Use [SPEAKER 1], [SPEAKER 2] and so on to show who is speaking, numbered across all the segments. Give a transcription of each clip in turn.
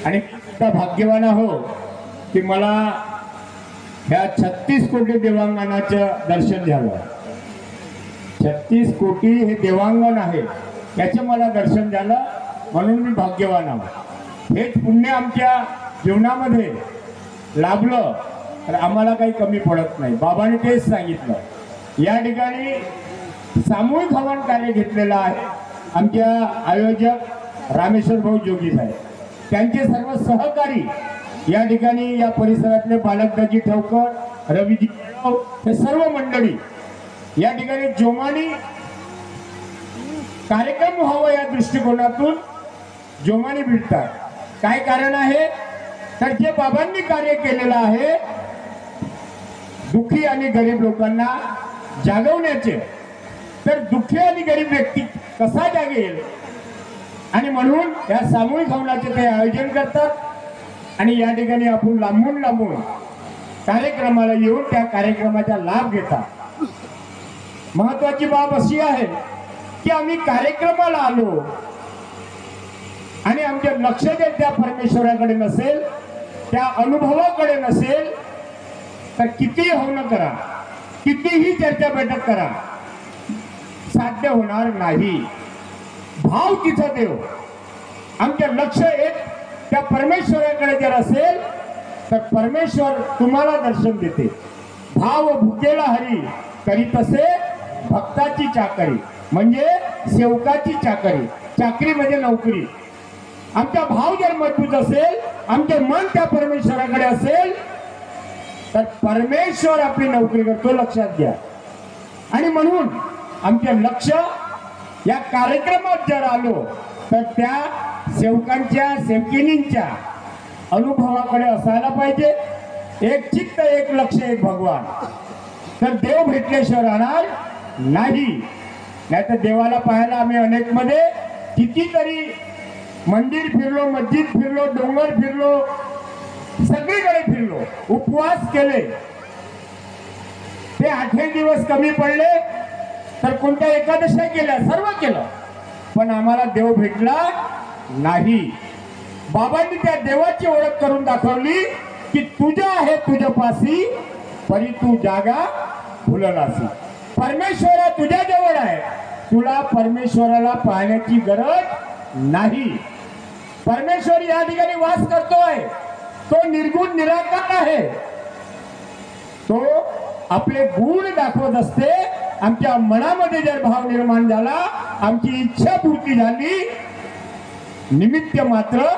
[SPEAKER 1] आणि इतका भाग्यवान आहो की मला ह्या 36 कोटी देवांगणाचं दर्शन झालं. 36 कोटी हे देवांगण आहे याचं मला दर्शन झालं, म्हणून मी भाग्यवान आहो. हेच पुण्य आमच्या जीवनामध्ये लाभलं तर आम्हाला काही कमी पडत नाही. बाबांनी तेच सांगितलं. या ठिकाणी सामूहिक हवन कार्य घेतलेलं आहे. आमच्या आयोजक रामेश्वर भाऊ जोगी साहेब, त्यांचे सर्व सहकारी या ठिकाणी, या परिसरातले बालकदाजी ठवकर, रवीजी हे सर्व मंडळी या ठिकाणी जोमाने कार्यक्रम व्हावा या दृष्टिकोनातून जोमाने भिडतात. काय कारण आहे तर जे बाबांनी कार्य केलेलं आहे दुःखी आणि गरीब लोकांना जागवण्याचे, तर दुःखी आणि गरीब व्यक्ती कसा जागेल, आणि म्हणून या सामूहिक हवनाचे ते आयोजन करतात आणि या ठिकाणी आपण लांबून लांबून कार्यक्रमाला येऊन त्या कार्यक्रमाचा लाभ घेतात. महत्वाची बाब अशी आहे की आम्ही कार्यक्रमाला आलो आणि आमचे लक्ष जर त्या परमेश्वराकडे नसेल, त्या अनुभवाकडे नसेल, तर कितीही हवन करा, कितीही चर्चा बैठक करा, साध्य होणार नाही. भाव तिथं देव, आमचे लक्ष एक त्या परमेश्वराकडे जर असेल तर परमेश्वर तुम्हाला दर्शन देते. भाव भुकेला हरी करी तसे भक्ताची चाकरी, म्हणजे सेवकाची चाकरी. चाकरी म्हणजे नोकरी. आमचा भाव जर मजबूत असेल, आमचे मन त्या परमेश्वराकडे असेल, तर परमेश्वर आपली नोकरी करतो, लक्षात घ्या. आणि म्हणून आमचे लक्ष या कार्यक्रमात जर आलो तर त्या सेवकांच्या सेवकिनींच्या अनुभवाकडे असायला पाहिजे. एक चित्त, एक लक्ष, एक भगवान. तर देव भेटल्याशिवाय राहणार नाही. नाहीतर देवाला पाहायला आम्ही अनेक मध्ये कितीतरी मंदिर फिरलो, मस्जिद फिरलो, डोंगर फिरलो, सगळीकडे फिरलो, उपवास केले, ते 8 दिवस कमी पडले, तर कोणत्या एकादशा केल्या, सर्व केलं, पण आम्हाला देव भेटला नाही. बाबांनी त्या देवाची ओळख करून दाखवली की तुझ्या आहे तुझ्या पासी परी तू जागा भुललासी. परमेश्वरा तुझ्या जवळ आहे, तुला परमेश्वराला पाहण्याची गरज नाही. परमेश्वर या ठिकाणी वास करतोय, तो निर्गुण निराकार आहे. तो आपले गुण दाखवत असते. आमच्या मनामध्ये जर भाव निर्माण झाला, आमची इच्छा पूर्ती झाली, निमित्त मात्र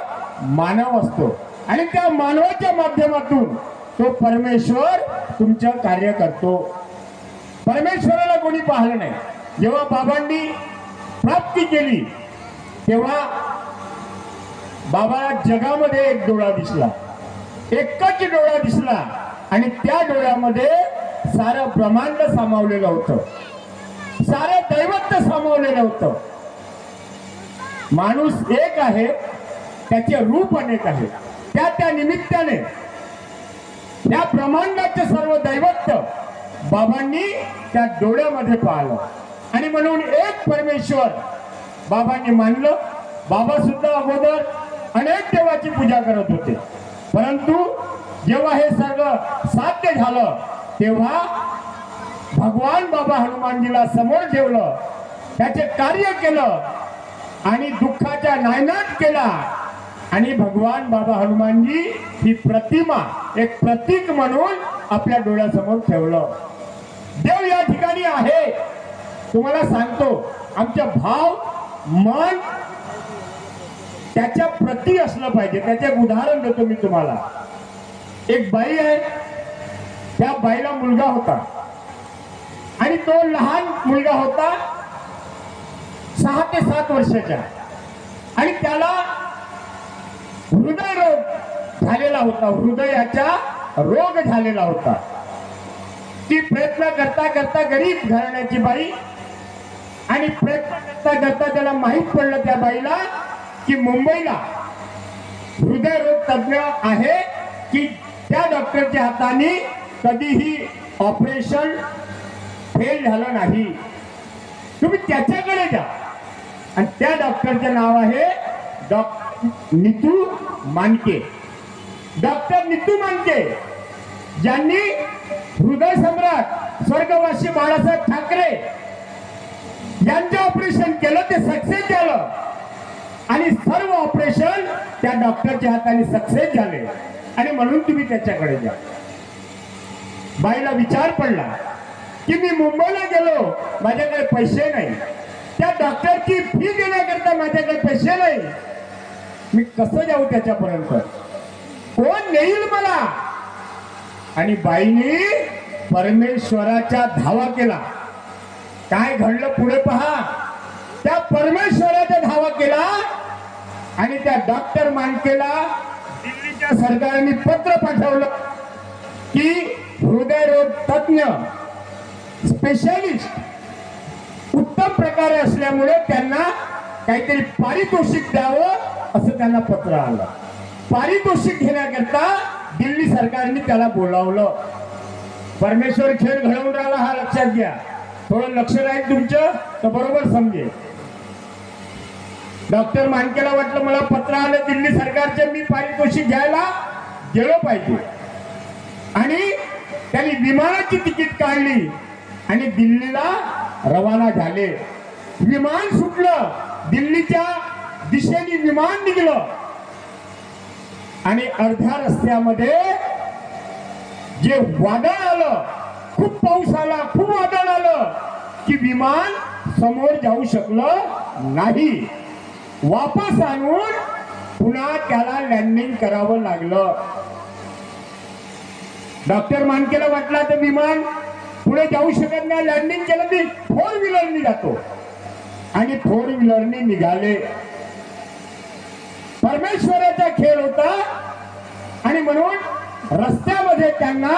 [SPEAKER 1] मानव असतो आणि त्या मानवाच्या माध्यमातून तो परमेश्वर तुमचं कार्य करतो. परमेश्वराला कोणी पाहिलं नाही. जेव्हा बाबांनी प्राप्ती केली तेव्हा बाबाला जगामध्ये एक डोळा दिसला, एकच डोळा दिसला, आणि त्या डोळ्यामध्ये सारं ब्रह्मांड सामावलेलं होतं, सारं दैवत्व सामावलेलं होतं. माणूस एक आहे, त्याचे रूप अनेक आहे. त्या निमित्ताने त्या ब्रह्मांडाचे सर्व दैवत्व बाबांनी त्या डोळ्यामध्ये पाहिलं आणि म्हणून एक परमेश्वर बाबांनी मानलं. बाबा सुद्धा अगोदर अनेक देवाची पूजा करत होते, परंतु जेव्हा हे सगळं साध्य झालं तेव्हा भगवान बाबा हनुमानजीला समोर ठेवलं, त्याचे कार्य केलं आणि दुःखाचा नायनाट केला. आणि भगवान बाबा हनुमानजी ही प्रतिमा एक प्रतीक म्हणून आपल्या डोळ्यासमोर ठेवलं. देव या ठिकाणी आहे. तुम्हाला सांगतो, आमचा भाव, मन त्याच्या प्रती असलं पाहिजे. त्याचे एक उदाहरण देतो मी तुम्हाला. एक बाई आहे, त्या बाईला मुलगा होता आणि तो लहान मुलगा होता 6 ते 7 वर्षाचा, आणि त्याला हृदय रोग झालेला होता, हृदयाचा रोग झालेला होता. ती प्रयत्न करता करता, गरीब घराण्याची बाई, आणि प्रयत्न करता करता त्याला माहित पडलं त्या बाईला की मुंबईला हृदयरोग तज्ञ आहे की त्या डॉक्टरच्या हाताने कधीही ऑपरेशन फेल झालं नाही, तुम्ही त्याच्याकडे जा. आणि त्या डॉक्टरचे नाव आहे डॉक्टर नीतू मानके, डॉक्टर नीतू मानके, ज्यांनी हृदय सम्राट स्वर्गवासी बाळासाहेब ठाकरे यांचे ऑपरेशन केलं, ते सक्सेस झालं आणि सर्व ऑपरेशन त्या डॉक्टरच्या हाताने सक्सेस झाले आणि म्हणून तुम्ही त्याच्याकडे जा. बाईला विचार पडला की मी मुंबईला गेलो, माझ्याकडे पैसे नाही, त्या डॉक्टरची फी देण्याकरता माझ्याकडे पैसे नाही, मी कसं जाऊ त्याच्यापर्यंत, कोण नेईल मला. आणि बाईने परमेश्वराचा धावा केला. काय घडलं पुढे पहा. त्या परमेश्वराचा धावा केला आणि त्या डॉक्टर मानकेला दिल्लीच्या सरकारने पत्र पाठवलं की हृदयरोग तज्ञ स्पेशलिस्ट उत्तम प्रकारे असल्यामुळे त्यांना काहीतरी पारितोषिक द्यावं असं त्यांना पत्र आलं. पारितोषिक घेण्याकरता दिल्ली सरकारने त्याला बोलावलं. परमेश्वर खेळ घडवून राहिला हा लक्षात घ्या. थोडं लक्ष राहील तुमचं तर बरोबर समजेल. डॉक्टर मानकेला वाटलं मला पत्र आलं दिल्ली सरकारचे, मी पारितोषिक घ्यायला गेलो पाहिजे. आणि त्यांनी विमानाची तिकीट काढली आणि दिल्लीला रवाना झाले. विमान सुटलं, दिल्लीच्या दिशेने विमान निघलं आणि अर्ध्या रस्त्यामध्ये जे वादळ आलं, खूप पाऊस आला, खूप वादळ आलं की विमान समोर जाऊ शकलं नाही. वापस आणून पुन्हा त्याला लँडिंग करावं लागलं. डॉक्टर मानकेला वाटला तर विमान पुढे जाऊ शकत नाही, लँडिंग केलं की 4 व्हीलरनी जातो आणि 4 व्हीलरनी निघाले. परमेश्वराचा खेळ होता आणि म्हणून रस्त्यामध्ये त्यांना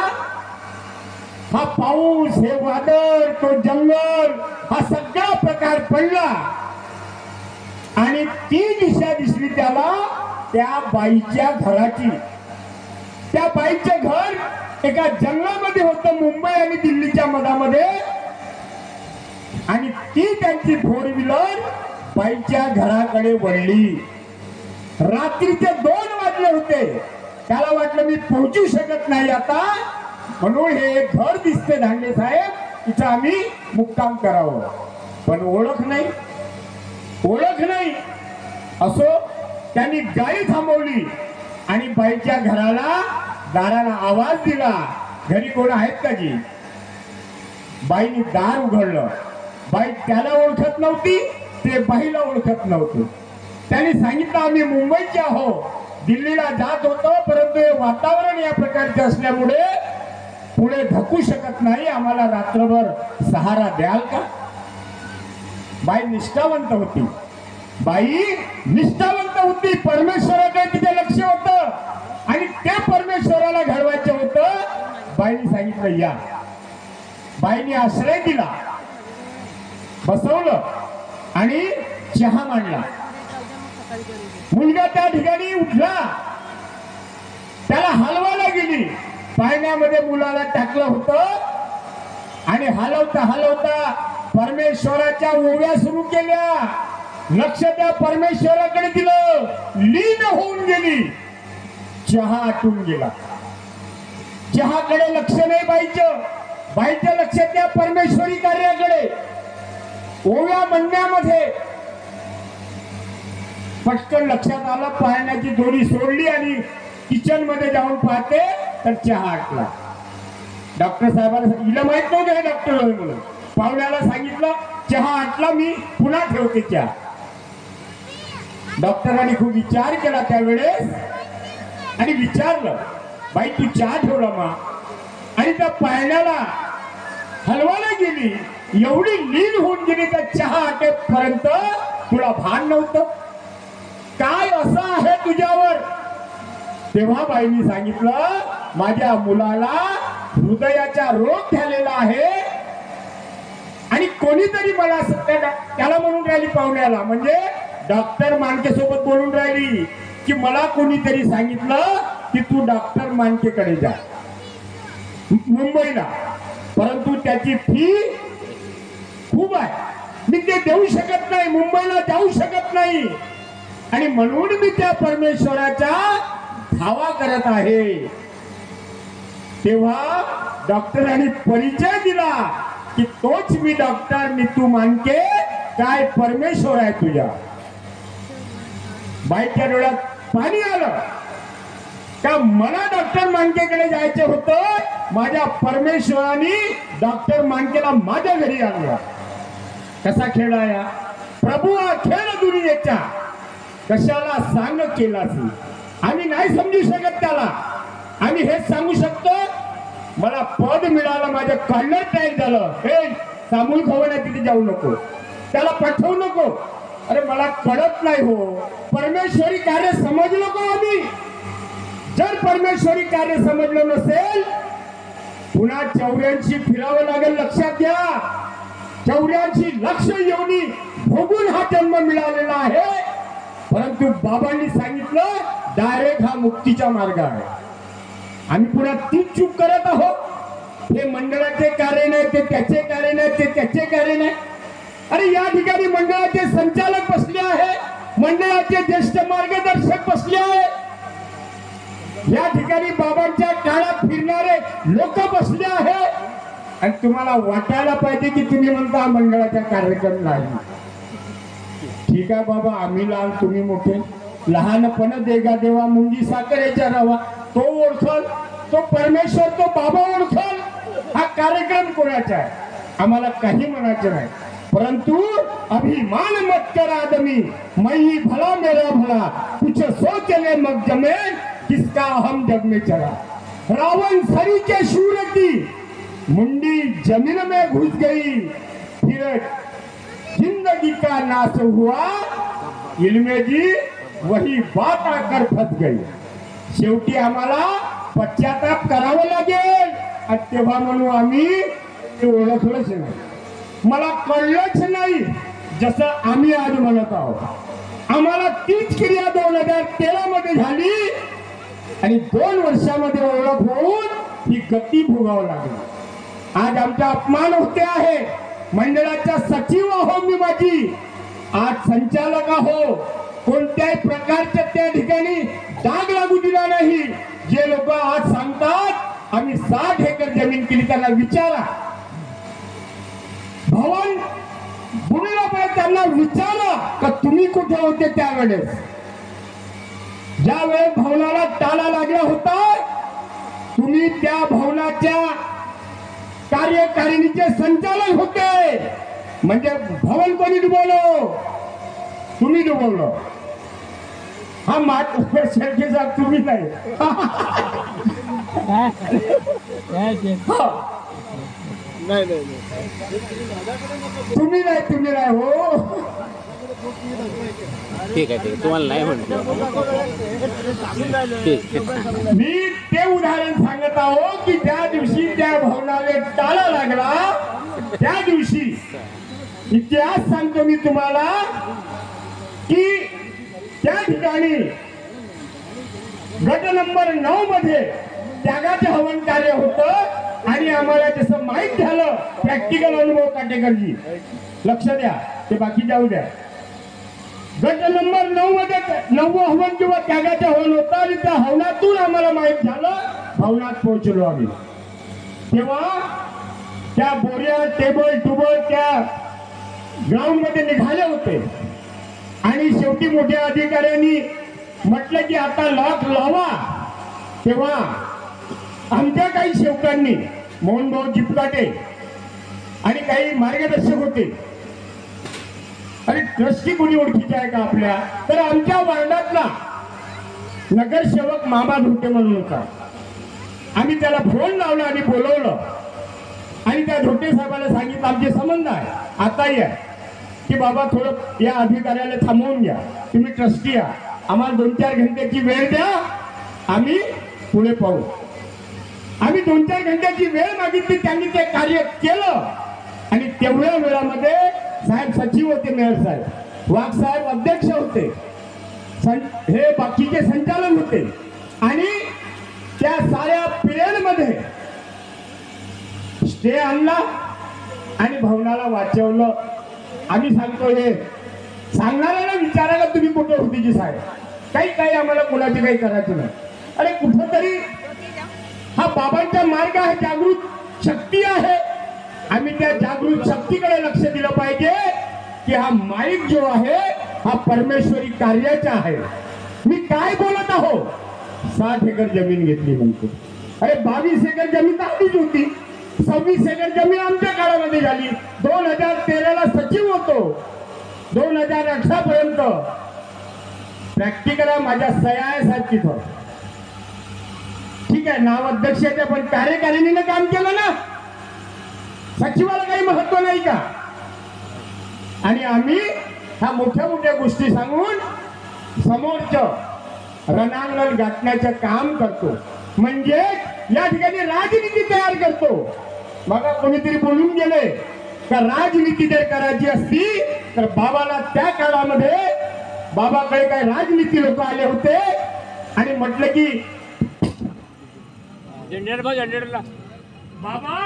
[SPEAKER 1] हा पाऊस, हे वादळ, तो जंगल, हा सगळा प्रकार पडला आणि ती दिशा दिसली त्याला त्या बाईच्या घराची. त्या बाईचं घर एका जंगलामध्ये होतं, मुंबई आणि दिल्लीच्या मधामध्ये. आणि ती त्यांची 4 व्हीलर बाईच्या घराकडे वळली. रात्रीचे 2 वाजले होते. त्याला वाटलं मी पोहोचू शकत नाही आता, म्हणून हे एक घर दिसते धांडे साहेब, तिथं आम्ही मुक्काम करावं. पण ओळख नाही, ओळख नाही. असो त्यांनी गाडी थांबवली आणि बाईच्या घराला, दाराला आवाज दिला, घरी कोण आहेत का जी. बाईने दार उघडलं. बाई त्याला ओळखत नव्हती, ते बाईला ओळखत नव्हते. त्यांनी सांगितलं आम्ही मुंबईचे आहो, दिल्लीला जात होतो, परंतु हे वातावरण या प्रकारचे असल्यामुळे पुढे धकू शकत नाही, आम्हाला रात्रभर सहारा द्याल का. बाई निष्ठावंत होती. बाई निष्ठावंत होती. परमेश्वराकडे तिथे लक्ष होतं आणि त्या परमेश्वराला घडवायचं होतं. बाईने सांगितलं या. बाईने आश्रय दिला, बसवलं आणि चहा मांडला. मुलगा त्या ठिकाणी उठला, त्याला हलवायला गेली. पाळण्यामध्ये मुलाला टाकलं होतं आणि हलवता हलवता परमेश्वराच्या ओव्या सुरू केल्या. लक्ष त्या परमेश्वराकडे दिलं, लीन होऊन गेली. चहा आटून गेला. चहाकडे लक्ष नाही बाईचं. बाईचं लक्ष त्या परमेश्वरी कार्याकडे. ओव्या म्हणण्यामध्ये पटकन लक्षात आलं, पाळण्याची दोरी सोडली आणि किचन मध्ये जाऊन पाहते तर चहा आटला. डॉक्टर साहेबांना हिला माहित नव्हतं हे डॉक्टर होय म्हणून. पाहुण्याला सांगितलं चहा आटला, मी पुन्हा ठेवते चहा. डॉक्टरांनी खूप विचार केला त्यावेळेस आणि विचारलं बाई तू चहा ठेवला मा. आणि त्या पाळण्याला हलवायला गेली, एवढी लीन होऊन गेली त्या चहा आटेपर्यंत तुला भान नव्हतं. काय असं आहे तुझ्यावर. तेव्हा बाईंनी सांगितलं माझ्या मुलाला हृदयाचा रोग झालेला आहे आणि कोणीतरी मला त्याला म्हणून राहिली, पाहुण्याला म्हणजे डॉक्टर मानके सोबत बोलून राहिली की मला कोणीतरी सांगितलं की तू डॉक्टर मानकेकडे जा मुंबईला, परंतु त्याची फी खूप आहे, मी ते देऊ शकत नाही, मुंबईला जाऊ शकत नाही. आणि म्हणून मी त्या परमेश्वराच्या धावा करत आहे. तेव्हा डॉक्टरांनी परिचय दिला की तोच मी डॉक्टर नीतू मानके, काय परमेश्वर आहे तुझ्या. बाईच्या डोळ्यात पाणी आलं का मला डॉक्टर मानकेकडे जायचं होतं. माझ्या परमेश्वराने डॉक्टर मानकेला माझ्या घरी आणलं. कसा खेळ आहे प्रभू, हा खेळ दुनियेचा कशाला सांग केला. आम्ही नाही समजू शकत त्याला. आम्ही हेच सांगू शकतो मला पद मिळालं, माझं कॉलर टाईट झालं. हे सामूहिक हवं तिथे जाऊ नको, त्याला पाठवू नको. अरे मला कळत नाही हो, परमेश्वरी कार्य समजलो का आम्ही. जर परमेश्वरी कार्य समजलं नसेल पुन्हा 84 फिरावं लागेल. लक्षात घ्या, 84 लक्ष योनी भोगून हा जन्म मिळालेला आहे. परंतु बाबांनी सांगितलं डायरेक्ट हा मुक्तीचा मार्ग आहे. आम्ही पुन्हा तीच चूक करत आहोत. हे मंडळाचे कार्य नाही, ते त्याचे कार्य नाही, ते त्याचे कार्य नाही. अरे या ठिकाणी मंडळाचे संचालक बसले आहे, मंडळाचे ज्येष्ठ मार्गदर्शक बसले आहे, या ठिकाणी बाबांच्या काळात फिरणारे लोक बसले आहे. आणि तुम्हाला वाटायला पाहिजे की तुम्ही म्हणता मंडळाचा कार्यक्रम नाही. ठीक आहे बाबा, आम्ही लहान तुम्ही मोठे. लहानपण देगा देवा मुंगी साखरेच्या रवा. तो ओळखल, तो परमेश्वर, तो बाबा ओळखल. हा कार्यक्रम कोणाचा आहे आम्हाला काही म्हणायचं नाही. परंतु अभिमान मत कर आदमी, मैं ही भला मेरा भला, कुछ सोच ले मग जमे, किसका हम जग में चला. रावण सरी के शूर की मुंडी जमीन में घुस गई, फिर जिंदगी का नाश हुआ, इल्मे जी वही बात आकर फस गई. शेवटी आम्हाला पश्चाताप करावं लागेल. आणि तेव्हा म्हणून आम्ही ते ओळखलंच नाही, मला कळलंच नाही. जसं आम्ही आज म्हणत आहोत, आम्हाला तीच क्रिया 2013 मध्ये झाली आणि 2 वर्षामध्ये ओळख होऊन ही गती भोगावं लागली. आज आमचा अपमान होते आहे. मंडळाचा सचिव आहो मी, माझी आज संचालक आहो. कोणत्याही प्रकारच्या त्या ठिकाणी डाग लागू दिला नाही. जे लोक आज सांगतात आम्ही 60 एकर जमीन केली, त्यांना विचारा. भवन बुडला पाहिजे, त्यांना विचारा का तुम्ही कुठे होते त्यावेळेस. ज्या वेळेस भवनाला ताला लागला होता तुम्ही त्या भवनाच्या कार्यकारिणीचे संचालक होते. म्हणजे भवन कोणी डुबवलं? तुम्ही डुबवलं. हा मात शेळके साहेब तुम्ही नाही. तुम्ही नाही, तुम्ही नाही हो.
[SPEAKER 2] ठीक आहे, तुम्हाला नाही म्हणतो.
[SPEAKER 1] मी ते उदाहरण सांगत आहो की ज्या दिवशी त्या भवनाला ताला लागला त्या दिवशी इतिहास सांगतो मी तुम्हाला की त्या ठिकाणी गट नंबर 9 मध्ये त्यागाचे हवन कार्य होतं. आणि आम्हाला जसं माहीत झालं, प्रॅक्टिकल अनुभव काटेकरजी लक्ष द्या, ते बाकी जाऊ द्या. गट नंबर 9 मध्ये 9वं हवन किंवा त्यागाचे हवन होतं आणि त्या हवनातून आम्हाला माहीत झालं, भवनात पोहोचलो आम्ही. तेव्हा त्या बोऱ्या टेबल टुबल त्या ग्राउंड मध्ये निघाले होते. आणि शेवटी मोठ्या अधिकाऱ्यांनी म्हटलं की आता लॉक लावा. तेव्हा आमच्या काही सेवकांनी, मोहनभाऊ जिपकाटे आणि काही मार्गदर्शक होते, आणि ट्रस्टी कोणी ओळखीचे आहे का आपल्या, तर आमच्या वार्डातला नगरसेवक मामा धोटे म्हणून होता. आम्ही त्याला फोन लावला आणि बोलवलं आणि त्या धोटे साहेबाला सांगितलं आमचे संबंध आहे, आता या की बाबा थोडं या अधिकाऱ्याला थांबवून घ्या, तुम्ही ट्रस्टी या, आम्हाला 2-4 घंट्याची वेळ द्या, आम्ही पुढे पाहू. आम्ही 2-4 घंट्याची वेळ मागितली, त्यांनी ते कार्य केलं. आणि तेवढ्या वेळामध्ये साहेब सचिव होते, मेयर साहेब, वाघ साहेब अध्यक्ष होते, हे बाकीचे संचालक होते. आणि त्या साऱ्या पिरियड मध्ये स्टे आणला आणि भवनाला वाचवलं. आम्ही सांगतो हे सांगणाऱ्याला विचारायला तुम्ही कुठे होती की साहेब, काही आम्हाला कोणाची काही करायचं नाही. अरे कुठंतरी हा बाबांचा मार्ग आहे, जागृत शक्ती आहे. आम्ही त्या जागृत शक्तीकडे लक्ष दिलं पाहिजे की हा माईक जो आहे हा परमेश्वरी कार्याचा आहे. मी काय बोलत आहो, 60 एकर जमीन घेतली म्हणतो. अरे 22 एकर जमीन तर आधीच होती, 26 एकर जमीन आमच्या काळामध्ये झाली. 2013ला सचिव होतो, 2018 पर्यंत प्रॅक्टिकल माझ्या सह्या आहे साहेब तिथं. ठीक आहे, नाव अध्यक्षाच्या, पण कार्यकारिणीनं काम केलं ना. सचिवाला काही महत्व नाही का? आणि आम्ही ह्या मोठ्या मोठ्या गोष्टी सांगून समोरचं रणांगण गाठण्याचं काम करतो. म्हणजे या ठिकाणी राजनीती तयार करतो. बघा कोणीतरी बोलून गेले का राजनीती जर करायची असती तर बाबाला त्या काळामध्ये बाबाकडे काय राजनीती लोक आले होते आणि म्हटलं की बाबा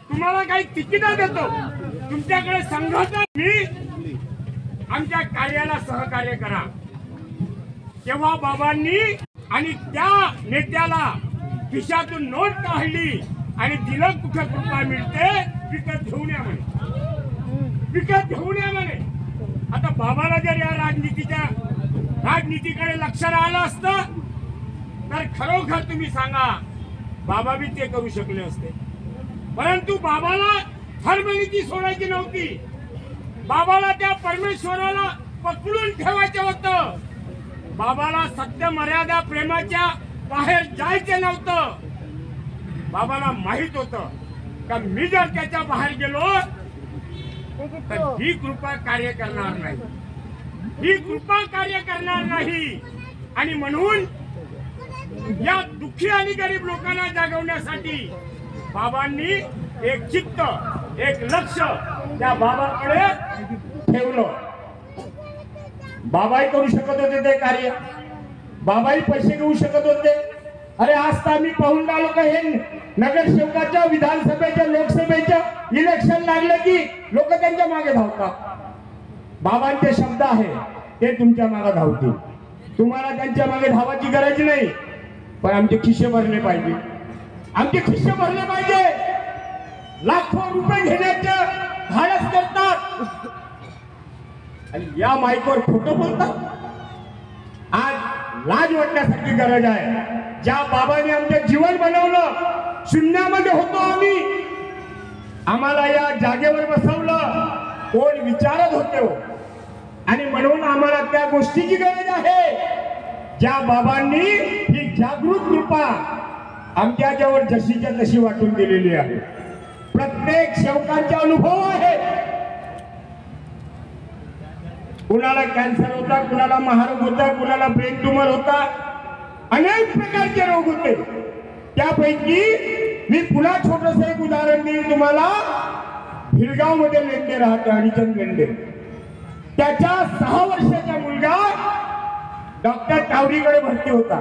[SPEAKER 1] तुम्हाला काही तिकीट देतो, तुमच्याकडे संघाचा मी आमच्या कार्याला सहकार्य करा. तेव्हा बाबांनी आणि त्या नेत्याला खिशातून नोट काढली आणि दिलं कुठं कृपा मिळते, विकत घेऊन या म्हणे, विकत घेऊन या म्हणे. आता बाबाला जर या राजनीतीकडे लक्ष राहिलं असतं तर खरोखर तुम्ही सांगा बाबा बी ते करू शकले असते. परंतु बाबाला धर्मनीती सोडायची नव्हती. बाबाला त्या परमेश्वराला पकडून ठेवायचं होतं. बाबाला सत्य मर्यादा प्रेमाच्या बाहेर जायचं नव्हतं. बाबाला माहित होतं का मी जर त्याच्या बाहेर गेलो तर ही कृपा कार्य करणार नाही, ही कृपा कार्य करणार नाही. आणि म्हणून या दुःखी आणि गरीब लोकांना जागवण्यासाठी बाबांनी एक चित्त, एक लक्ष त्या बाबाकडे ठेवलं. बाबाही करू शकत होते ते कार्य, बाबाही पैसे घेऊ शकत होते. अरे आज तर आम्ही पाहून आलो का हे नगरसेवकाच्या, विधानसभेच्या, लोकसभेच्या इलेक्शन लागलं की लोक त्यांच्या मागे धावतात. बाबांचे शब्द आहे ते तुमच्या मागे धावतील. तुम्हाला त्यांच्या मागे धावायची गरज नाही, पण आमचे खिशे भरले पाहिजे, आमचे खिशे भरले पाहिजे. लाखो रुपये घेण्याचे धाडस करतात आणि या माईकवर खोटं बोलतात. आज लाज वाटण्यासारखी गरज आहे. ज्या बाबांनी आमचं जीवन बनवलं, शून्यामध्ये होतो आम्ही, आम्हाला या जागेवर बसवलं, कोण विचारत होते हो. आणि म्हणून आम्हाला त्या गोष्टीची गरज आहे ज्या बाबांनी ही जागृत कृपा आमच्याजवळ जशीच्या तशी वाटून दिलेली आहे. प्रत्येक सेवकांचा अनुभव आहे. कुणाला कॅन्सर होता, कुणाला महारोग होता, कुणाला ब्रेन ट्यूमर होता, अनेक प्रकारचे रोग होते. त्यापैकी मी पुन्हा छोटस एक उदाहरण देईन तुम्हाला. भिलगाव मध्ये लेंडे राहते, हरिचंद लेंडे. त्याच्या 6 वर्षाचा मुलगा डॉक्टर टावरीकडे भरती होता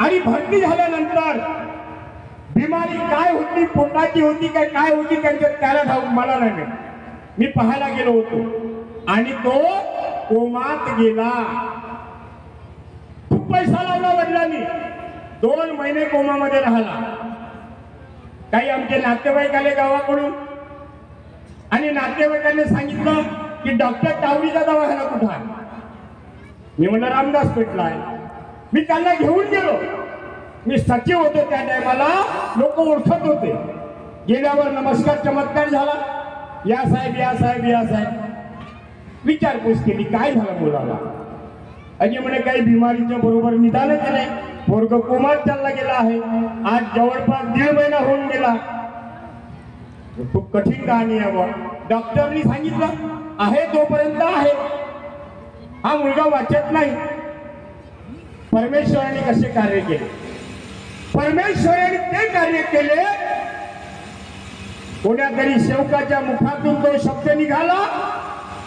[SPEAKER 1] आणि भरती झाल्यानंतर बिमारी काय होती, पोटाची होती काय होती त्याला ठाऊक, मला नाही. मी पाहायला गेलो होतो आणि तो कोमात गेला. खूप पैसा लावला वडिलांनी, 2 महिने कोमामध्ये राहिला. काही आमचे नातेवाईक आले गावाकडून आणि नातेवाईकांनी सांगितलं की डॉक्टर टावरीचा दवाखाना कुठं आहे. मी म्हणलं रामदास पेठला आहे. मी त्यांना घेऊन गेलो. मी सचिव होतो त्या टायमाला, लोक ओळखत होते. गेल्यावर नमस्कार चमत्कार झाला, या साहेब या साहेब या साहेब. विचारपूस केली काय झालं मुलाला. आणि म्हणे काही बिमारीच्या बरोबर निदानच नाही, पोरग कोमात चालला गेला आहे. आज जवळपास 1.5 महिना होऊन गेला. खूप कठीण कहाणी आहे बा. डॉक्टरनी सांगितलं आहे तोपर्यंत आहे, हा मुलगा वाचत नाही. परमेश्वराने कसे कार्य केले, परमेश्वराने ते कार्य केले. कोण्यातरी सेवकाच्या मुखातून तो शब्द निघाला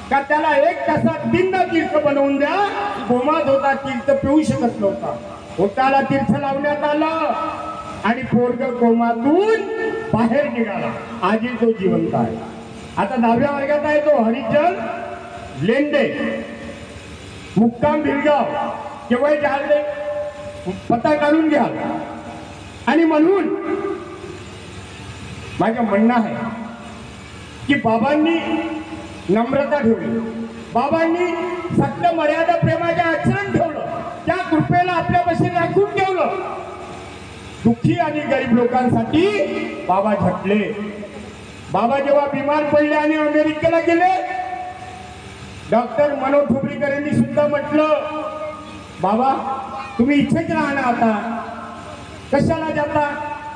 [SPEAKER 1] का त्याला 1 तासात 3 तीर्थ बनवून द्या. कोमात होता, तीर्थ पिऊ शकत नव्हता. पोटाला तीर्थ लावण्यात आलं आणि पोरग कोमातून बाहेर निघाला. आजही तो जिवंत आहे. आता 10व्या वर्गात आहे तो हरिचंद लेंडे, मुक्काम भिलगाव, केव्हा जालदे, पत्ता काढून घ्या. आणि म्हणून माझं म्हणणं आहे की बाबांनी नम्रता ठेवली, बाबांनी सत्य मर्यादा प्रेमाचे आचरण ठेवलं, त्या कृपेला आपल्यापाशी राखून ठेवलं. दुःखी आणि गरीब लोकांसाठी बाबा झटले. बाबा जेव्हा बिमार पडले आणि अमेरिकेला गेले, डॉक्टर मनोज ठोबरीकर यांनी सुद्धा म्हटलं, बाबा तुम्ही इथेच राहा ना, आता कशाला जाता,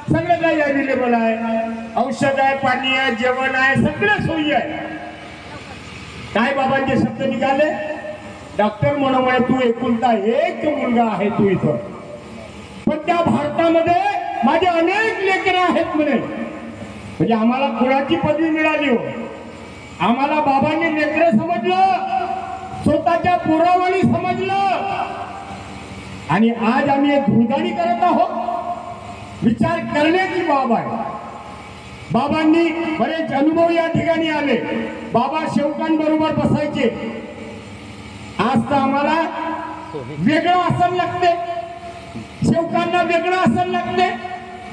[SPEAKER 1] सगळं काही अवेलेबल आहे, औषध आहे, पाणी आहे, जेवण आहे, सगळं सोयी आहे. काय बाबांचे शब्द निघाले, डॉक्टर म्हणे तू एकुलता एक मुलगा आहे तू इथं, पण त्या भारतामध्ये माझे अनेक लेकरं आहेत म्हणे. म्हणजे आम्हाला कुणाची पदवी मिळाली हो, आम्हाला बाबांनी लेकरं समजलं, स्वतःच्या पुरावानी समजलं. आणि आज आम्ही एक धुळदाणी करत आहोत. विचार करण्याची बाब आहे. बाबांनी बरेच अनुभव या ठिकाणी आले. बाबा सेवकांबरोबर बसायचे. आज तर आम्हाला वेगळं आसन लागते, सेवकांना वेगळं आसन लागते,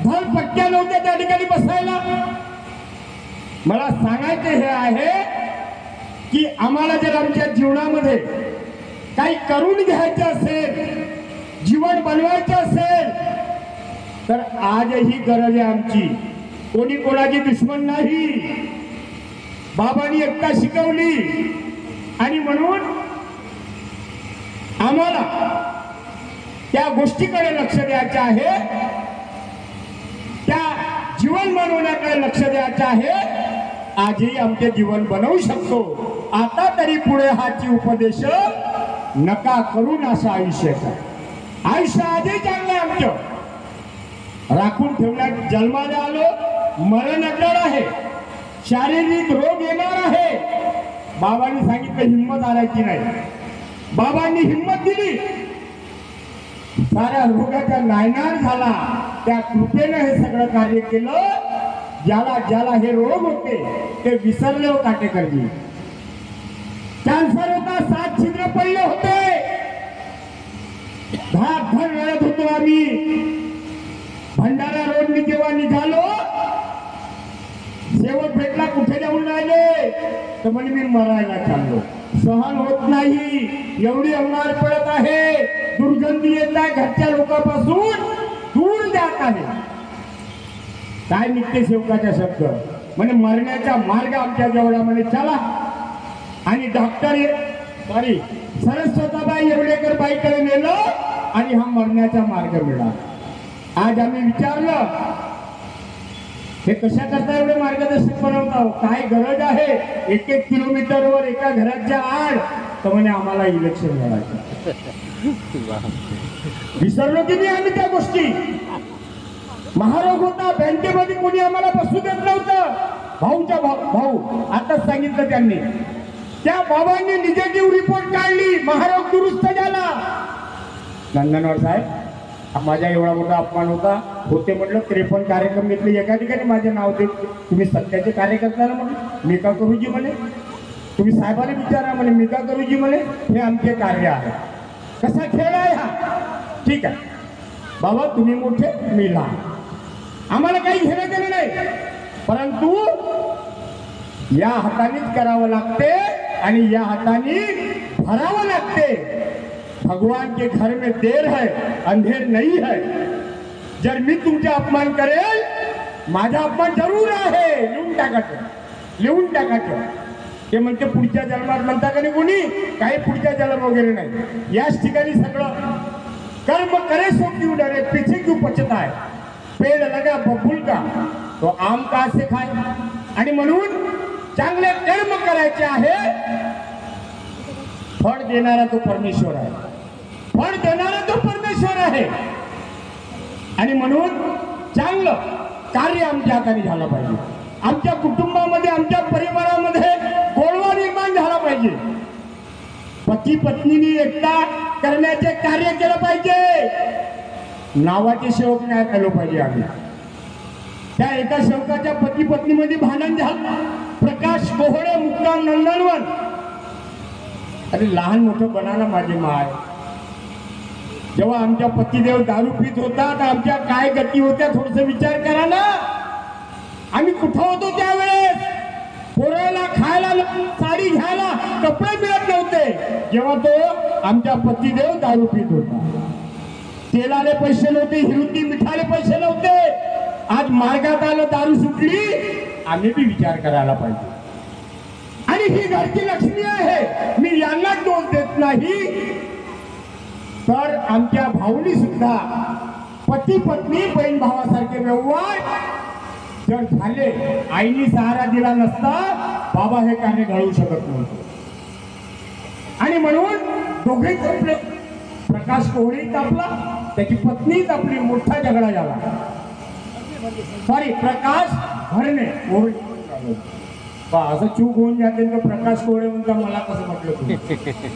[SPEAKER 1] भर पट्ट्या नव्हत्या त्या ठिकाणी बसायला. मला सांगायचे हे आहे की आम्हाला जर आमच्या जीवनामध्ये काही करून घ्यायचं असेल, जीवन बनवायचं असेल, तर आजही गरज आहे आमची. कोणी कोणाची दुश्मन नाही. बाबांनी एकता शिकवली आणि म्हणून आम्हाला त्या गोष्टीकडे लक्ष द्यायचं आहे, त्या जीवन बनवण्याकडे लक्ष द्यायचं आहे. आजही आमचे जीवन बनवू शकतो. आता तरी पुढे हाची उपदेश नका करून असं आयुष्याचं. आयुष्य आजही चांगलं आहे आमचं. राखून ठेवण्यात जन्माला आलो, मरण अटळ आहे, शारीरिक रोग येणार आहे. बाबांनी सांगितलं हिंमत हारायची नाही. बाबांनी हिंमत दिली, साऱ्या रोगाचा नायनाट झाला. त्या कृपेनं हे सगळं कार्य केलं. ज्याला ज्याला हे रोग होते ते विसरले हो काटेकरजी. कॅन्सर होता, 7 छिद्र पडले होते, धार रडत होतो आम्ही. भंडारा रोडनी जेव्हा निघालो, सेवक भेटला, कुठे जाऊन राहिले, तर म्हणे मी मरायला चाललो, सहन होत नाही, एवढी अंगार पडत आहे, दुर्गंधी येत आहे, घरच्या लोकांपासून दूर जात आहे. काय निघते सेवकाचा शब्द, म्हणजे मरण्याचा मार्ग आमच्या जवळ, म्हणे चला. आणि डॉक्टर सॉरी सरस्वताबाई येवलेकर बाईकडे नेलं आणि हा मरण्याचा मार्ग मिळाला. आज आम्ही विचारलं हे कशा करता एवढे मार्गदर्शक बनवता, काय गरज आहे 1-1 किलोमीटरवर एका घराच्या आड, तर म्हणे आम्हाला इलेक्शन लढायचं. विसरलो की नाही आम्ही त्या गोष्टी. महारोग होता, बँकेमध्ये कोणी आम्हाला बसू देत नव्हतं. भाऊच्या भाऊ आताच सांगितलं त्यांनी, त्या बाबांनी निगेटिव्ह रिपोर्ट काढली, महारोग दुरुस्त झाला. नंदनवर साहेब माझा एवढा मोठा अपमान होते म्हटलं. 53 कार्यक्रम घेतले, एका ठिकाणी माझे नाव दे, तुम्ही सत्याचे कार्यकर्ता ना म्हणे, मी का करूजी म्हणे, तुम्ही साहेबांना विचारा म्हणे, मी का करूजी म्हणे, हे आमचे कार्य आहे. कसा खेळ आहे हा, ठीक आहे बाबा, तुम्ही मोठे मी लहान, आम्हाला काही घेणं देणं नाही, परंतु या हातानेच करावं लागते आणि या हाताने भरावं लागते. भगवान के घर में देर है, अंधेर नहीं है. जर मी तुमचे अपमान करेल, माझा अपमान जरूर आहे, लिहून टाकायचं. ते म्हणते पुढच्या जन्मात म्हणता का नाही कोणी, काही पुढच्या जन्म वगैरे नाही. याच ठिकाणी सगळं कर्म करे सो क्यों डरे, पीछे क्यों पछताए, पेड़ लगा बबूल का तो आम का से खाए. आणि म्हणून चांगले कर्म करायचे आहे. फळ देणारा तो परमेश्वर आहे, फळ देणारा तो परमेश्वर आहे. आणि म्हणून चांगलं कार्य आमच्या हाताने झालं पाहिजे. आमच्या कुटुंबामध्ये, आमच्या परिवारामध्ये गोडवा निर्माण झाला पाहिजे. पती पत्नीने एकता करण्याचे कार्य केलं पाहिजे. नावाचे सेवक नाही झालो पाहिजे आम्ही. त्या एका सेवकाच्या पती पत्नीमध्ये भांडण झालं, प्रकाश कोहळे मुक्काम नंदनवन. अरे लहान मोठं बनाना माझे माय. जेव्हा आमच्या पतिदेव दारू पित होता तर आमच्या काय गती होत्या थोडस विचार करा ना. आम्ही कुठं होतो त्यावेळेस. पोराला खायला साडी घ्यायला कपडे मिळत नव्हते जेव्हा तो आमच्या पतिदेव दारू पित होता. तेलाले पैसे नव्हते, हिरुंदी मिठाले पैसे नव्हते. आज मार्गात आलं, दारू सुटली. आम्ही बी विचार करायला पाहिजे. आणि ही घरची लक्ष्मी आहे, मी यांना दोष देत नाही. तर आमच्या भाऊनी सुद्धा पती पत्नी बहीण भावासारखे व्यवहार जर झाले, आईनी सहारा दिला नसता बाबा हे कार्य घडवू शकत नव्हते. आणि म्हणून दोघे तापले. प्रकाश कोहळी तापला, त्याची पत्नी तापली. मोठा झगडा झाला. सॉरी, प्रकाश भरणे असं चूक होऊन जाते तर प्रकाश कोहळे म्हणता मला कसं म्हटलं तुम्ही.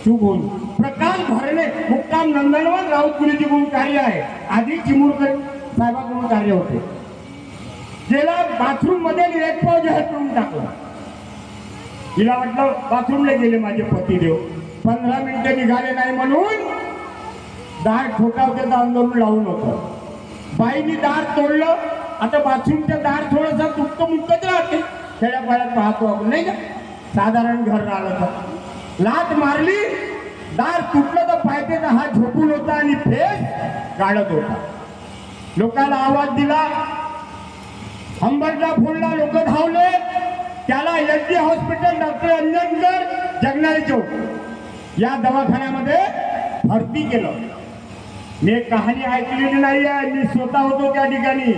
[SPEAKER 1] चूक होऊन प्रकाश भरणे मुक्काम नंदनवन राऊतपुरीची म्हणून कार्य आहे. आधी चिमुरकर साहेबांकडून कार्य होते. गेला बाथरूम मध्ये एक पाव जाहीर करून टाकला. तिला वाटलं बाथरूमला गेले माझे पतिदेव. 15 मिनिटं निघाले नाही म्हणून दार ठोठावते आंदोलन लावून होतं. बाईनी दार तोडलं. आता बाथरूमचं दार थोडंसं तुटकं मुटकत राहते. खेड्यापाड्यात पाहतो आपण नाही का. साधारण घर राहिलं तर लाट मारली, दार तुटलं तर पायथ्याचा हात झोपून होता आणि फेस गाडत होता. लोकांना आवाज दिला, हंबरला फोडला, लोक धावले. त्याला एसडी हॉस्पिटल डॉक्टर अंजनकर जगनाळे चौक या दवाखान्यामध्ये भरती केलं. मी एक कहाणी ऐकलेली नाही आहे, मी स्वतः होतो त्या ठिकाणी.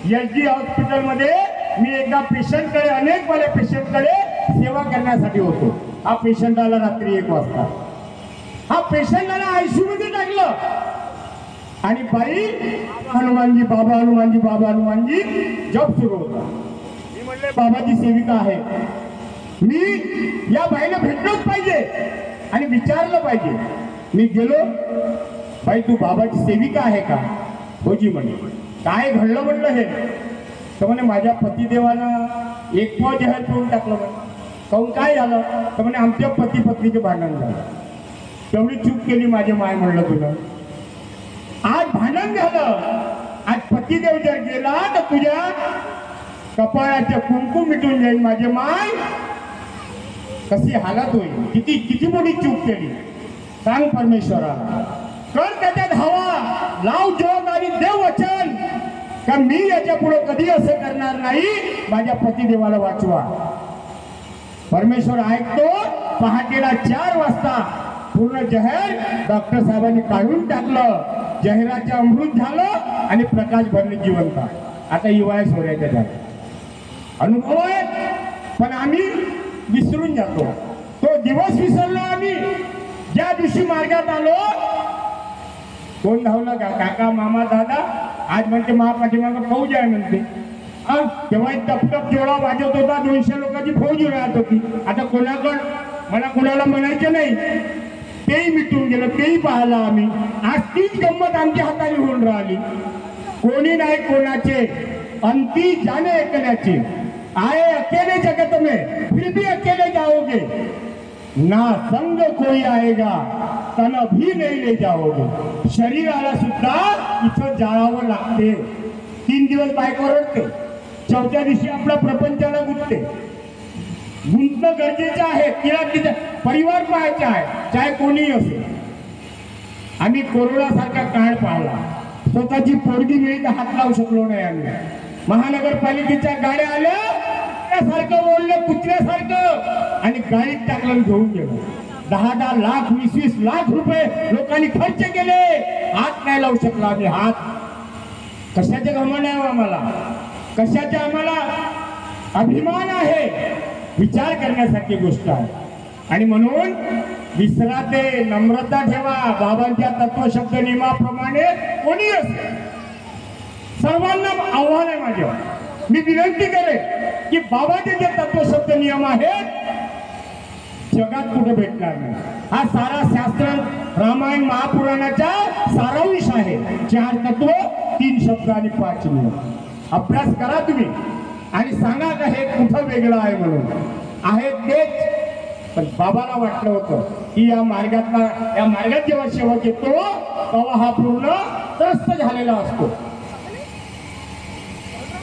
[SPEAKER 1] एसडी हॉस्पिटलमध्ये मी एकदा पेशंटकडे, अनेक वाले पेशंटकडे सेवा करण्यासाठी होतो. हा पेशंट आला रात्री 1 वाजता. हा पेशंटला आयसीयू मध्ये टाकलं आणि बाई हनुमानजी बाबा हनुमानजी बाबा हनुमानजी जप सुरू होता. मी म्हणले बाबाची सेविका आहे, मी या बाईला भेटलोच पाहिजे आणि विचारलं पाहिजे. मी गेलो, बाई तू बाबाची सेविका आहे का? होजी म्हणे. काय घडलं म्हणलं हे? तर म्हणे माझ्या पतिदेवानं एक पाव जाहीर करून टाकलं म्हणे. काहून काय झालं? तर म्हणे आमच्या पती पत्नीचे भांडण झालं. तेवढी चूक केली माझे माय म्हणलं तुला. आज भांडण झालं, आज पतिदेव जर गेला तर तुझ्या कपाळाचे कुंकू मिटून जाईल माझे माय. कशी हालत होईल. किती किती मोठी चूक केली सांग परमेश्वराला. कर त्याच्यात हवा, लाव जोग आणि देव वचन का मी याच्या पुढे कधी असं करणार नाही. माझ्या पतिदेवाला वाचवा. परमेश्वर ऐकतो. पहाटेला 4 वाजता पूर्ण जहर डॉक्टर साहेबांनी काढून टाकलं. जहराचं अमृत झालं आणि प्रकाश भरणे जिवंत. आता युवाय सोऱ्याच्या झालं. अनुभव आहेत पण आम्ही विसरून जातो. तो दिवस विसरलो आम्ही. ज्या दिवशी मार्गात आलो, कोण धावला का? काका मामा दादा. आज म्हणते महापाठीमागं फौज आहे म्हणते. तेव्हा टपटप जोडा वाजत होता. 200 लोकांची फौज राहत होती. आता कोणाकडं मला कोणाला म्हणायचं नाही. तेही मिटून गेलं, तेही पाहिलं आम्ही. आज तीच गंमत आमच्या हाताने होऊन राहिली. कोणी नाही कोणाचे, अंती जाने अकेल्याचे. आए अकेले जगत में फिर भी अकेले जाओगे. ना संग कोई आएगा तन भी नहीं ले जाओगे. शरीराला सुद्धा इथं जाळावं लागते. 3 दिवस बायको रडते, 4थ्या दिवशी आपल्या प्रपंचाला गुंतते. गुंतणं गरजेचं आहे. तिला तिचा परिवार पाहायचा आहे, चाहे कोणीही असेल. आम्ही कोरोनासारखा काळ पाहिला. स्वतःची पोरगी मिळी तर हात लावू शकलो नाही आम्ही. महानगरपालिकेच्या गाड्या आल्या सारखं बोललं, कुत्र्यासारखं, आणि गाडीत टाकलं घेऊन गेलो. 10-10 लाख 20-20 लाख रुपये लोकांनी खर्च केले. हात नाही लावू शकला आम्ही. हात कशाचे घमंड आहे आम्हाला, कशाचे आम्हाला अभिमान आहे. विचार करण्यासारखी गोष्ट आहे. आणि म्हणून विसराते, नम्रता ठेवा. बाबांच्या तत्वशब्द नियमाप्रमाणे कोणी असेल, सर्वांना आव्हान आहे माझ्या. मी विनंती करेन की बाबाचे जे तत्वशब्द नियम आहेत जगात कुठे भेटणार नाही. हा सारा शास्त्र रामायण महापुराणाचा सारांश आहे. 4 तत्व 3 शब्द आणि 5 नियम. अभ्यास करा तुम्ही आणि सांगा का हे कुठं वेगळं आहे म्हणून आहे तेच. पण बाबाला वाटलं होतं की या मार्गात जेव्हा सेवक येतो तेव्हा हा पूर्ण त्रस्त झालेला असतो,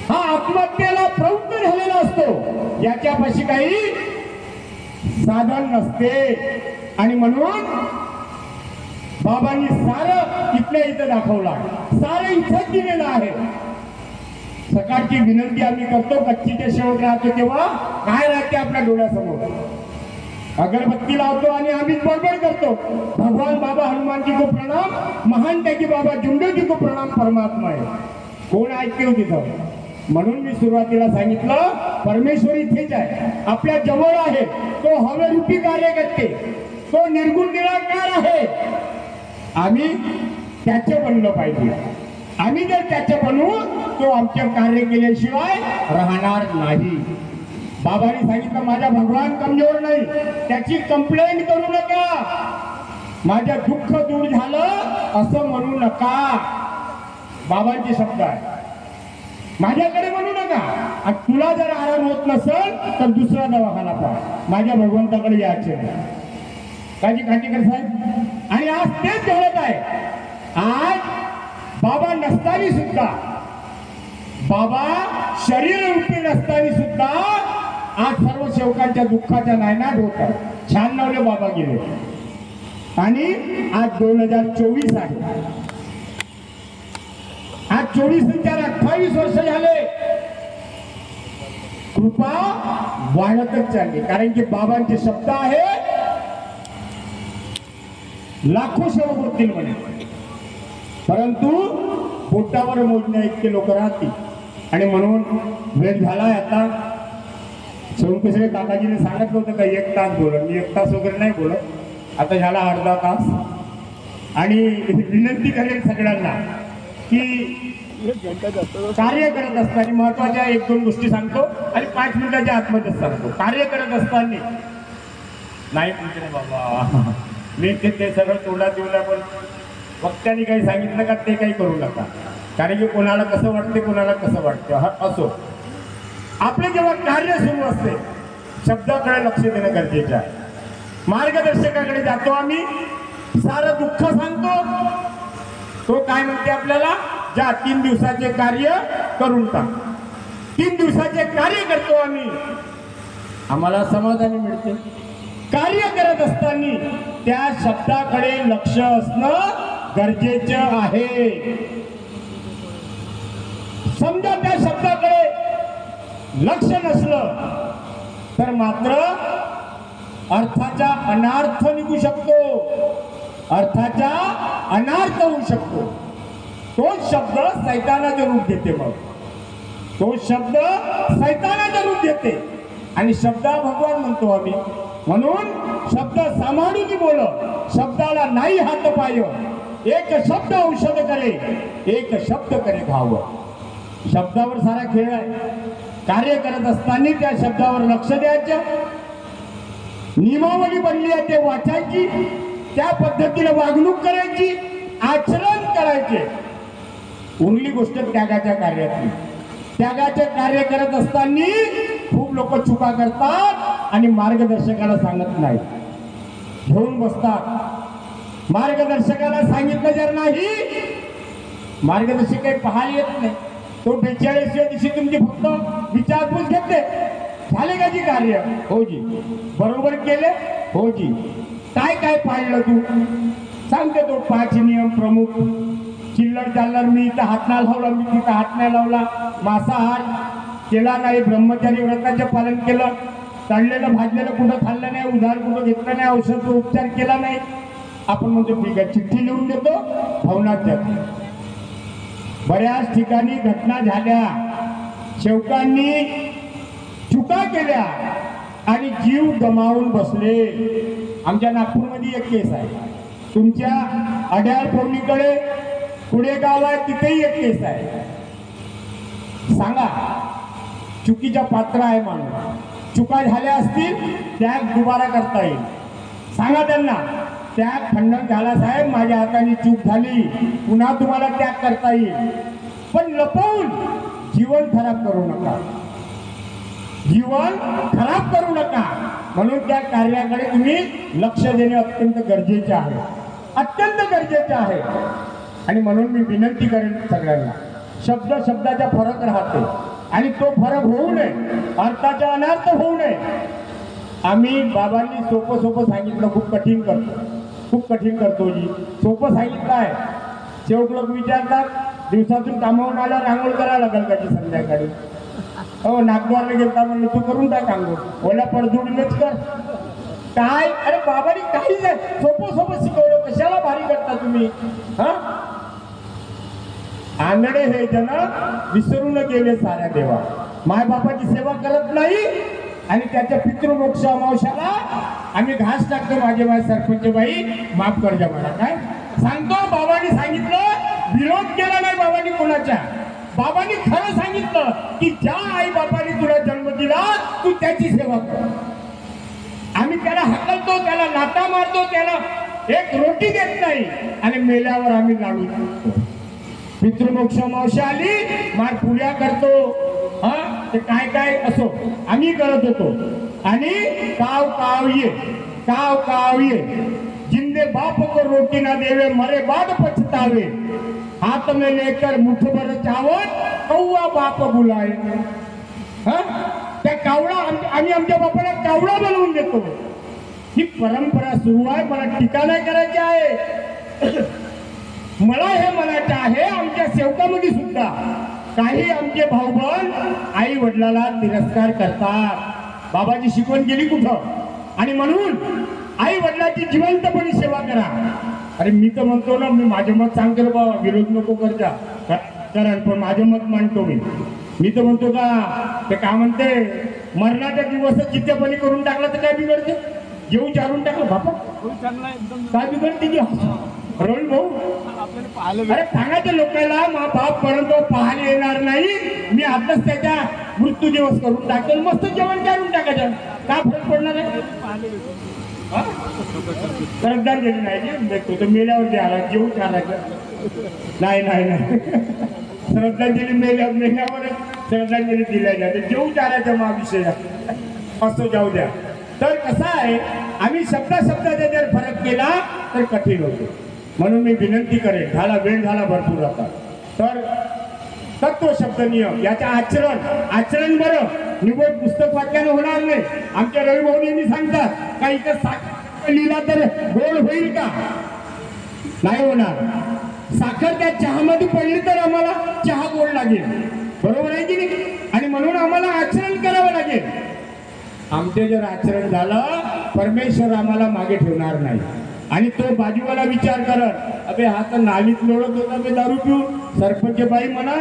[SPEAKER 1] हा आत्महत्येला प्रवृत्त झालेला असतो, याच्यापाशी काही साधन नसते. आणि म्हणून बाबांनी सारं इथल्या इथं दाखवला, सारं इथंच दिलेलं आहे. सकाळची विनंती आम्ही करतो, कच्चीचे सेवक राहतो तेव्हा काय राहते आपल्या डोळ्यासमोर, अगरबत्ती लावतो आणि आम्ही बडबड करतो, भगवान बाबा हनुमान जी को प्रणाम, महान त्याची बाबा जुंडो जी को प्रणाम, परमात्मा आहे. कोण ऐकते हो तिथं? म्हणून मी सुरुवातीला सांगितलं परमेश्वर इथेच आहे, आपल्या जवळ आहे. तो हवेरूपी कार्य करते, तो निर्गुण निराकार आहे. आम्ही त्याचे बनलं पाहिजे. आम्ही जर त्याचे बनवू तो आमचे कार्य केल्याशिवाय राहणार नाही. बाबांनी सांगितलं माझा भगवान कमजोर नाही, त्याची कंप्लेंट करू नका, माझं दुःख दूर झालं असं म्हणू नका. बाबांचे शब्द आहे, माझ्याकडे म्हणू नका. आणि तुला जर आराम होत नसेल तर दुसरा दवाखाना पहा, माझ्या भगवंताकडे यायचे नाही. काजी खाटीकर साहेब, आणि आज तेच घडत आहे. आज बाबा नसताना सुद्धा, बाबा शरीर रूपी नसताना सुद्धा आज सर्व सेवकांच्या दुःखाचा नायनाट होत आहे. 96 बाबा गेले आणि आज 2024 आहे. आज 24-28 वर्ष झाले. कृपा वाढतच चालली, कारण की बाबांचे शब्द आहे लाखो सेवक होतील म्हणे, परंतु बोटावर मोजण्या इतके लोक राहतील. आणि म्हणून वेळ झालाय आता. सोमकेश्वरी काकाजीने सांगितलं होतं का 1 तास बोलत, मी 1 तास वगैरे नाही बोलत, आता झाला अर्धा तास. आणि विनंती करेल सगळ्यांना की कार्य करत असताना महत्वाच्या 1-2 गोष्टी सांगतो आणि 5 मिनिटाच्या आतमध्येच सांगतो. कार्य करत असताना नाही तुमचे बाबा मी ते सगळं तोंडात येऊन, पण वक्त्यांनी काही सांगितलं का ते काही करू नका, कारण की कोणाला कसं वाटते कोणाला कसं वाटतं असो. आपले जेव्हा कार्य सुरू असते शब्दाकडे लक्ष देणं गरजेचं आहे. मार्गदर्शकाकडे जातो आम्ही, सारं दुःख सांगतो, तो काय म्हणते आपल्याला, ज्या 3 दिवसाचे कार्य करून टाक. 3 दिवसाचे कार्य करतो आम्ही, आम्हाला समाधानी मिळते. कार्य करत असताना त्या शब्दाकडे लक्ष असणं गरजेचं आहे. समजा त्या शब्दाकडे लक्ष नसलं तर मात्र अर्थाचा अनार्थ निघू शकतो, अर्थाचा अनार्थ होऊ शकतो. तो शब्द सैतानाचे रूप घेते, मग तो शब्द सैतानाचे रूप घेते आणि शब्द भगवान म्हणतो आम्ही. म्हणून शब्द सांभाळून बोल, शब्दाला नाही हात पाय, एक शब्द औषध करे, एक शब्द करे घाव. शब्दावर सारा खेळ आहे. कार्य करत असताना त्या शब्दावर लक्ष द्यायचं. नियमावली बनली आहे ते वाचायची, त्या पद्धतीने वागणूक करायची, आचरण करायचे. उरली गोष्ट त्यागाच्या कार्यातली. त्यागाचे कार्य करत असताना खूप लोक चुका करतात आणि मार्गदर्शकाला सांगत नाही, घेऊन बसतात. मार्गदर्शकाला सांगितलं जर नाही, मार्गदर्शक काही पाहायला येत नाही. तो 42व्या दिवशी तुमची फक्त विचारपूस घेतले, झाले का जी कार्य? हो जी. बरोबर केले? हो जी. काय काय पाळलं तू? सांगते तो 5 नियम प्रमुख. चिल्लर चालणार मी इथं हात नाही लावला, मी तिथं हात नाही लावला, मांसाहार केला नाही, ब्रह्मचारी व्रताचे पालन केलं, तळलेलं भाजलेलं कुठं खाल्लं नाही, उधार कुठं घेतलं नाही, औषध उपचार केला नाही. आपण म्हणतो ठीक आहे, चिठ्ठी लिहून देतो, भवनात जातो. बऱ्याच ठिकाणी घटना झाल्या, सेवकांनी चुका केल्या आणि जीव गमावून बसले. आमच्या नागपूरमध्ये एक केस आहे, तुमच्या अड्याळ पवनीकडे पुढे गाव आहे तिथेही एक केस आहे. सांगा, चुकीच्या पात्र आहे माणूस, चुका झाल्या असतील त्याग दुबारा करता येईल. सांगा त्यांना त्याग खंडन झाला साहेब, माझ्या हाताने चूक झाली, पुन्हा तुम्हाला त्याग करता येईल. पण लपवून जीवन खराब करू नका. जीवन खराब करू नका. म्हणून त्या कार्याकडे तुम्ही लक्ष देणे अत्यंत गरजेचे आहे, अत्यंत गरजेचे आहे. आणि म्हणून मी विनंती करेन सगळ्यांना, शब्द शब्दाचा फरक राहते आणि तो फरक होऊ नये, अर्थाचा अनर्थ होऊ नये. आम्ही बाबांनी सोपं सोपं सांगितलं, खूप कठीण करतो, खूप कठीण करतो जी. सोपं सांगितलं आहे. शेवट लोक विचारतात, दिवसातून कामावून आल्यावर आंघोळ करायला लागेल का जी संध्याकाळी? हो, नागपूरला गेलता म्हणून तू करून टाक आंघोळ, ओल्या पडदुडीनेच कर. काय, अरे बाबांनी काहीच नाही, सोपं सोपं शिकवलं, कशाला भारी करता तुम्ही? हा, आंधळे हे जन विसरून गेले साऱ्या देवा. माय बापाची सेवा करत नाही आणि त्याच्या पितृमोक्ष अमावश्याला आम्ही घास टाकतो. माझे माय सरपंच बाई माफ कर जा मला. काय सांगतो, बाबांनी सांगितलं, विरोध केला नाही बाबांनी कोणाच्या. बाबांनी खरं सांगितलं की ज्या आई बाबांनी तुला जन्म दिला तू त्याची सेवा कर. आम्ही त्याला हकलतो, त्याला लाथा मारतो, त्याला एक रोटी देत नाही आणि मेल्यावर आम्ही लाडू देतो. पितृमोक्ष अमावस्या आली, मार पुऱ्या करतो. हा, ते काय काय असो आम्ही करत होतो. आणि काव काव ये, काव काव ये, जिंदे बाप को रोटी ना देवे, मरे बाद पछतावे, हाथ में लेकर मुठ भर चावल, कौवा बाप बुलाए. हा, त्या कावळा आम्ही आमच्या बापाला कावळा बनवून देतो. ही परंपरा सुरू आहे. मला टीका नाही करायची आहे. मला हे म्हणायचं आहे, आमच्या सेवकामध्ये सुद्धा काही आमचे भाऊ बहीण आई वडिलाला तिरस्कार करतात. बाबाची शिकवण गेली कुठं? आणि म्हणून आई वडिलाची जिवंतपणे सेवा करा. अरे मी तर म्हणतो ना, मी माझे मत सांगतो बाबा, विरोध नको करता कारण, पण माझे मत मांडतो मी तर म्हणतो का, ते काय म्हणते, मरणाच्या दिवस चित्तपणी करून टाकला तर काय बिघडते? जेऊ चारून टाकलं बापा काय बिघडते की? रवी भाऊ, अरे सांगायचं लोकांना, मा बाप परंतु पाहायला येणार नाही, मी आताच त्याच्या मृत्यू दिवस करून टाकेल, मस्त जेवण करून टाकायचं, काय फरक पडणार आहे? श्रद्धांजली नाही तो मेल्यावर द्यायला, जेवू चालायचं नाही नाही नाही. श्रद्धांजली मेल्यावर श्रद्धांजली दिल्या जाते, जेवू चालायचं मा विषय असं जाऊ द्या. तर कसं आहे, आम्ही शब्दाचा जर फरक केला तर कठीण होतो. म्हणून मी विनंती करेन, झाला वेळ झाला भरपूर आता, तर तत्व शब्द नियम याच्या आचरण बरं, निवड पुस्तक वाक्यानं होणार नाही. आमच्या रवी भाऊ नेहमी सांगतात का, इथं साखर लिहिला तर गोड होईल का? नाही होणार. साखर त्या चहामध्ये पडली तर आम्हाला चहा गोड लागेल, बरोबर आहे की नाही? आणि म्हणून आम्हाला आचरण करावं लागेल. आमचे जर आचरण झालं, परमेश्वर आम्हाला मागे ठेवणार नाही. आणि तो बाजूवाला विचार करत, अबे हा तर नालीत लोळत होता बे दारू पिऊन, सरपंच बाई म्हणा,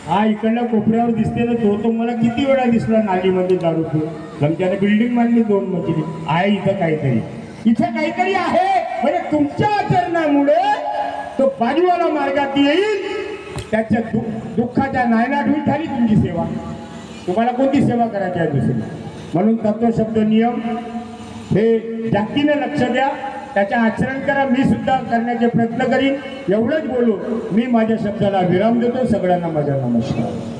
[SPEAKER 1] हा इकडल्या कोपऱ्यावर दिसते ना, तो मला किती वेळा दिसला नालीमध्ये दारू पिऊन. गमच्याने बिल्डिंग बांधली 2 मजली आहे, इथं काहीतरी आहे. म्हणजे तुमच्या आचरणामुळे तो बाजूवाला मार्गात येईल, त्याच्या दुःखाच्या नायनाट होईल. झाली तुमची सेवा. तुम्हाला कोणती सेवा करायची आहे दुसरी? म्हणून तत्व शब्द नियम हे जास्तीने लक्ष द्या, त्याच्या आचरण करा. मी सुद्धा करण्याचे प्रयत्न करीन. एवढंच बोलू मी माझ्या शब्दाला विराम देतो. सगळ्यांना माझा नमस्कार.